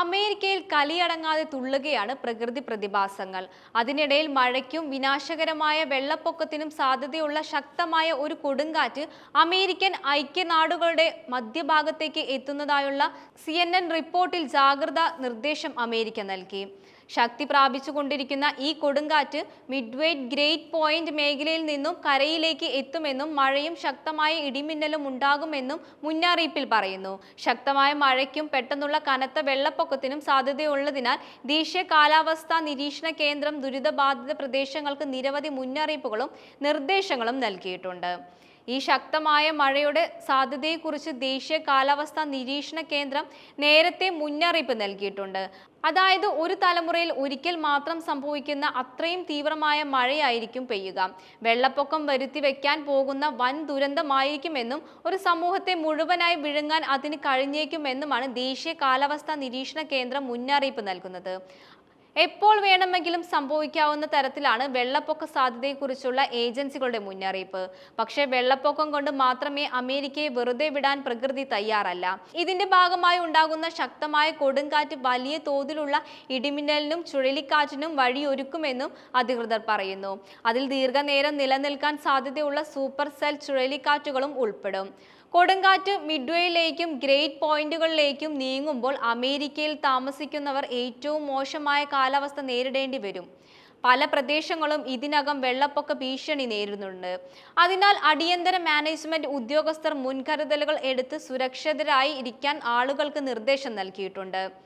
അമേരിക്കയിൽ കലിയടങ്ങാതെ തുള്ളുകയാണ് പ്രകൃതി പ്രതിഭാസങ്ങൾ. അതിനിടയിൽ മഴയ്ക്കും വിനാശകരമായ വെള്ളപ്പൊക്കത്തിനും സാധ്യതയുള്ള ശക്തമായ ഒരു കൊടുങ്കാറ്റ് അമേരിക്കൻ ഐക്യനാടുകളുടെ മധ്യഭാഗത്തേക്ക് എത്തുന്നതായുള്ള CNN റിപ്പോർട്ടിൽ ജാഗ്രതാ നിർദ്ദേശം അമേരിക്ക നൽകി. ശക്തി പ്രാപിച്ചുകൊണ്ടിരിക്കുന്ന ഈ കൊടുങ്കാറ്റ് മിഡ്വേറ്റ് ഗ്രേറ്റ് പോയിന്റ് മേഖലയിൽ നിന്നും കരയിലേക്ക് എത്തുമെന്നും മഴയും ശക്തമായ ഇടിമിന്നലും ഉണ്ടാകുമെന്നും മുന്നറിയിപ്പിൽ പറയുന്നു. ശക്തമായ മഴയ്ക്കും പെട്ടെന്നുള്ള കനത്ത വെള്ളപ്പൊക്കത്തിനും സാധ്യതയുള്ളതിനാൽ ദേശീയ കാലാവസ്ഥാ നിരീക്ഷണ കേന്ദ്രം ദുരിതബാധിത പ്രദേശങ്ങൾക്ക് നിരവധി മുന്നറിയിപ്പുകളും നിർദ്ദേശങ്ങളും നൽകിയിട്ടുണ്ട്. ഈ ശക്തമായ മഴയുടെ സാധ്യതയെക്കുറിച്ച് ദേശീയ കാലാവസ്ഥാ നിരീക്ഷണ കേന്ദ്രം നേരത്തെ മുന്നറിയിപ്പ് നൽകിയിട്ടുണ്ട്. അതായത് ഒരു തലമുറയിൽ ഒരിക്കൽ മാത്രം സംഭവിക്കുന്ന അത്രയും തീവ്രമായ മഴയായിരിക്കും പെയ്യുക. വെള്ളപ്പൊക്കം വരുത്തി വെക്കാൻ പോകുന്ന വൻ ദുരന്തമായിരിക്കുമെന്നും ഒരു സമൂഹത്തെ മുഴുവനായി വിഴുങ്ങാൻ അതിന് കഴിഞ്ഞേക്കുമെന്നുമാണ് ദേശീയ കാലാവസ്ഥാ നിരീക്ഷണ കേന്ദ്രം മുന്നറിയിപ്പ് നൽകുന്നത്. എപ്പോൾ വേണമെങ്കിലും സംഭവിക്കാവുന്ന തരത്തിലാണ് വെള്ളപ്പൊക്ക സാധ്യതയെക്കുറിച്ചുള്ള ഏജൻസികളുടെ മുന്നറിയിപ്പ്. പക്ഷേ വെള്ളപ്പൊക്കം കൊണ്ട് മാത്രമേ അമേരിക്കയെ വെറുതെ വിടാൻ പ്രകൃതി തയ്യാറല്ല. ഇതിന്റെ ഭാഗമായി ഉണ്ടാകുന്ന ശക്തമായ കൊടുങ്കാറ്റ് വലിയ തോതിലുള്ള ഇടിമിന്നലിനും ചുഴലിക്കാറ്റിനും വഴിയൊരുക്കുമെന്നും അധികൃതർ പറയുന്നു. അതിൽ ദീർഘനേരം നിലനിൽക്കാൻ സാധ്യതയുള്ള സൂപ്പർ സെൽ ചുഴലിക്കാറ്റുകളും ഉൾപ്പെടും. കൊടുങ്കാറ്റ് മിഡ്വേയിലേക്കും ഗ്രേറ്റ് പോയിന്റുകളിലേക്കും നീങ്ങുമ്പോൾ അമേരിക്കയിൽ താമസിക്കുന്നവർ ഏറ്റവും മോശമായ കാലാവസ്ഥ നേരിടേണ്ടി വരും. പല പ്രദേശങ്ങളും ഇതിനകം വെള്ളപ്പൊക്ക ഭീഷണി നേരിടുന്നുണ്ട്. അതിനാൽ അടിയന്തര മാനേജ്മെന്റ് ഉദ്യോഗസ്ഥർ മുൻകരുതലുകൾ എടുത്ത് സുരക്ഷിതരായി ഇരിക്കാൻ ആളുകൾക്ക് നിർദ്ദേശം നൽകിയിട്ടുണ്ട്.